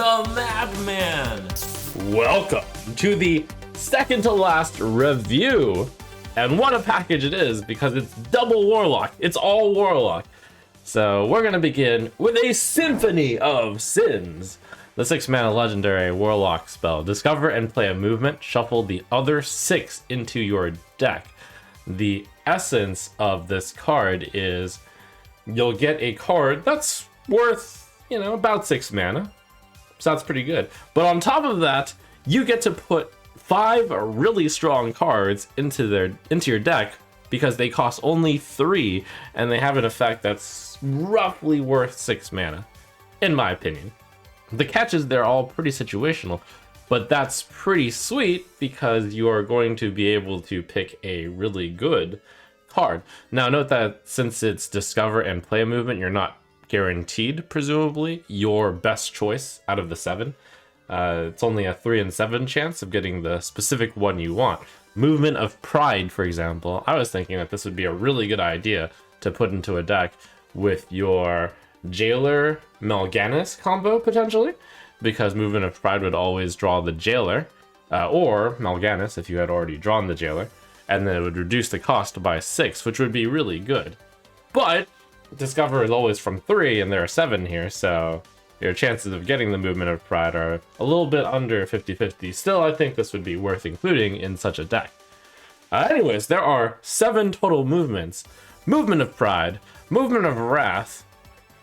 the Madman. Welcome to the second to last review. And what a package it is, because it's double Warlock. It's all Warlock. So we're going to begin with a Symphony of Sins. The 6-mana legendary Warlock spell. Discover and play a movement. Shuffle the other 6 into your deck. The essence of this card is you'll get a card that's worth, about 6 mana. So that's pretty good. But on top of that, you get to put 5 really strong cards into your deck because they cost only 3 and they have an effect that's roughly worth 6 mana, in my opinion. The catch is they're all pretty situational, but that's pretty sweet because you are going to be able to pick a really good card. Now note that since it's discover and play a movement, you're not guaranteed, presumably, your best choice out of the 7. It's only a 3 in 7 chance of getting the specific one you want. Movement of Pride, for example, I was thinking that this would be a really good idea to put into a deck with your Jailer Mal'Ganis combo, potentially, because Movement of Pride would always draw the Jailer, or Mal'Ganis if you had already drawn the Jailer, and then it would reduce the cost by 6, which would be really good. But Discover is always from 3, and there are 7 here, so your chances of getting the Movement of Pride are a little bit under 50-50. Still, I think this would be worth including in such a deck. Anyways, there are 7 total movements. Movement of Pride, Movement of Wrath,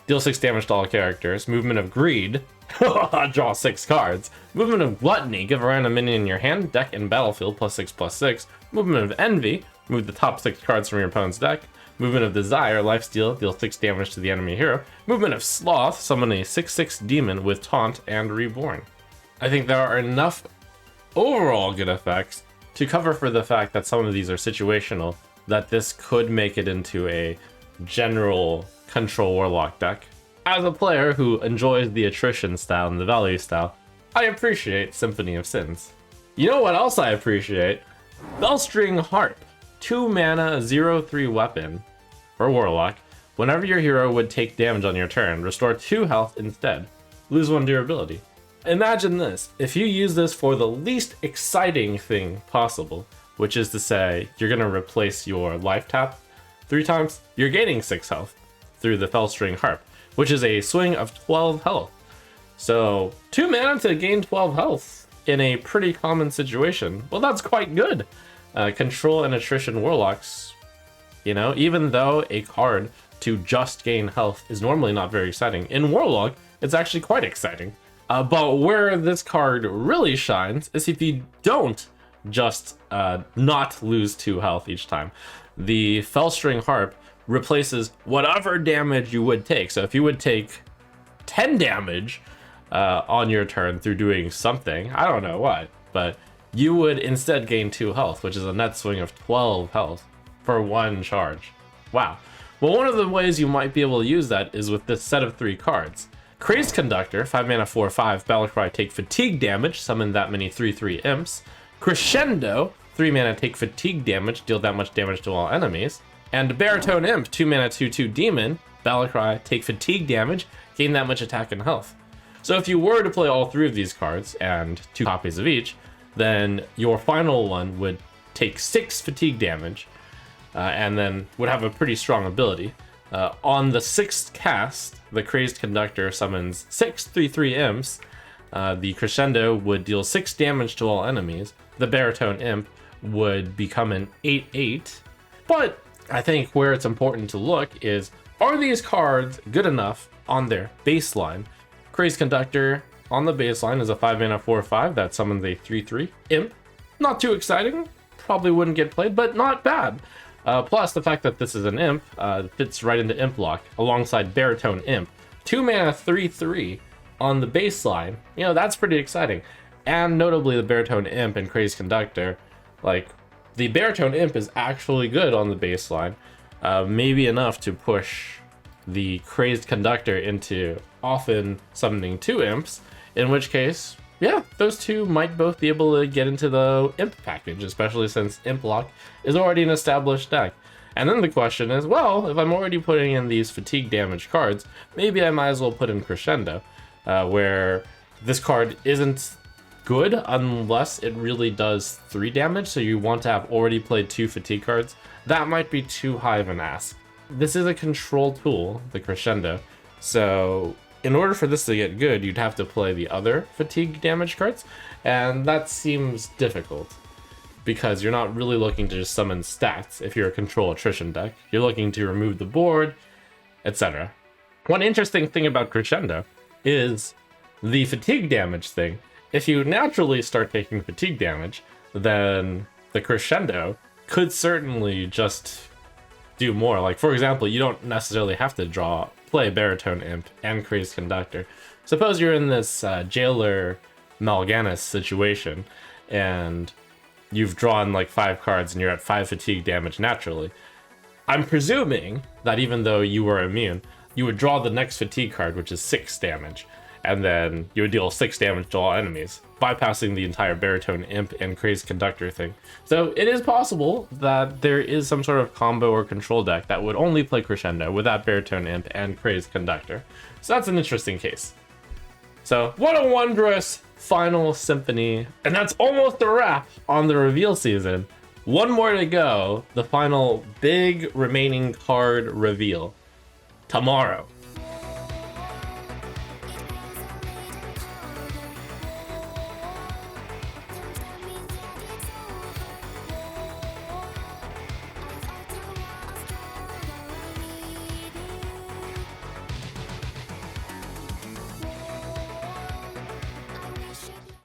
deal 6 damage to all characters. Movement of Greed, draw 6 cards. Movement of Gluttony, give a random minion in your hand, deck, and battlefield, +6/+6. Movement of Envy, move the top 6 cards from your opponent's deck. Movement of Desire, lifesteal, deal 6 damage to the enemy hero. Movement of Sloth, summon a 6/6 demon with Taunt and Reborn. I think there are enough overall good effects to cover for the fact that some of these are situational, that this could make it into a general control Warlock deck. As a player who enjoys the attrition style and the value style, I appreciate Symphony of Sins. You know what else I appreciate? Felstring Harp. 2 mana, 0/3 weapon for Warlock. Whenever your hero would take damage on your turn, restore 2 health instead. Lose 1 durability. Imagine this. If you use this for the least exciting thing possible, which is to say you're going to replace your life tap 3 times, you're gaining 6 health through the Felstring Harp, which is a swing of 12 health. So 2 mana to gain 12 health in a pretty common situation. Well, that's quite good. Control and attrition Warlocks, even though a card to just gain health is normally not very exciting, in Warlock, it's actually quite exciting. But where this card really shines is if you don't just not lose 2 health each time. The Felstring Harp replaces whatever damage you would take. So if you would take 10 damage on your turn through doing something, I don't know what, but you would instead gain 2 health, which is a net swing of 12 health for 1 charge. Wow. Well, one of the ways you might be able to use that is with this set of 3 cards. Crazed Conductor, 5 mana, 4/5, Battlecry, take fatigue damage, summon that many 3/3 imps. Crescendo, 3 mana, take fatigue damage, deal that much damage to all enemies. And Baritone Imp, 2 mana, 2/2 demon, Battlecry, take fatigue damage, gain that much attack and health. So if you were to play all 3 of these cards, and 2 copies of each, then your final one would take 6 fatigue damage, and then would have a pretty strong ability. On the 6th cast, the Crazed Conductor summons 6 3/3 imps. The Crescendo would deal 6 damage to all enemies. The Baritone Imp would become an 8/8. But I think where it's important to look is, are these cards good enough on their baseline? Crazed Conductor on the baseline is a 5 mana 4/5 that summons a 3/3 imp. Not too exciting, probably wouldn't get played, but not bad. Plus the fact that this is an imp fits right into Imp Lock alongside Baritone Imp. 2 mana 3/3 on the baseline, that's pretty exciting. And notably the Baritone Imp and Crazed Conductor, the Baritone Imp is actually good on the baseline, maybe enough to push the Crazed Conductor into often summoning 2 imps, in which case, yeah, those 2 might both be able to get into the imp package, especially since Imp Lock is already an established deck. And then the question is, well, if I'm already putting in these fatigue damage cards, maybe I might as well put in Crescendo, where this card isn't good unless it really does 3 damage, so you want to have already played 2 fatigue cards. That might be too high of an ask. This is a control tool, the Crescendo, so in order for this to get good, you'd have to play the other fatigue damage cards, and that seems difficult because you're not really looking to just summon stats if you're a control attrition deck. You're looking to remove the board, etc. One interesting thing about Crescendo is the fatigue damage thing. If you naturally start taking fatigue damage, then the Crescendo could certainly just do more. Like, for example, you don't necessarily have to play Baritone Imp and Crazed Conductor. Suppose you're in this Jailer Mal'Ganis situation, and you've drawn like 5 cards and you're at 5 fatigue damage naturally. I'm presuming that even though you were immune, you would draw the next fatigue card, which is 6 damage, and then you would deal 6 damage to all enemies, bypassing the entire Baritone Imp and Crazed Conductor thing. So it is possible that there is some sort of combo or control deck that would only play Crescendo without Baritone Imp and Crazed Conductor. So that's an interesting case. So what a wondrous final Symphony, and that's almost a wrap on the reveal season. One more to go, the final big remaining card reveal tomorrow.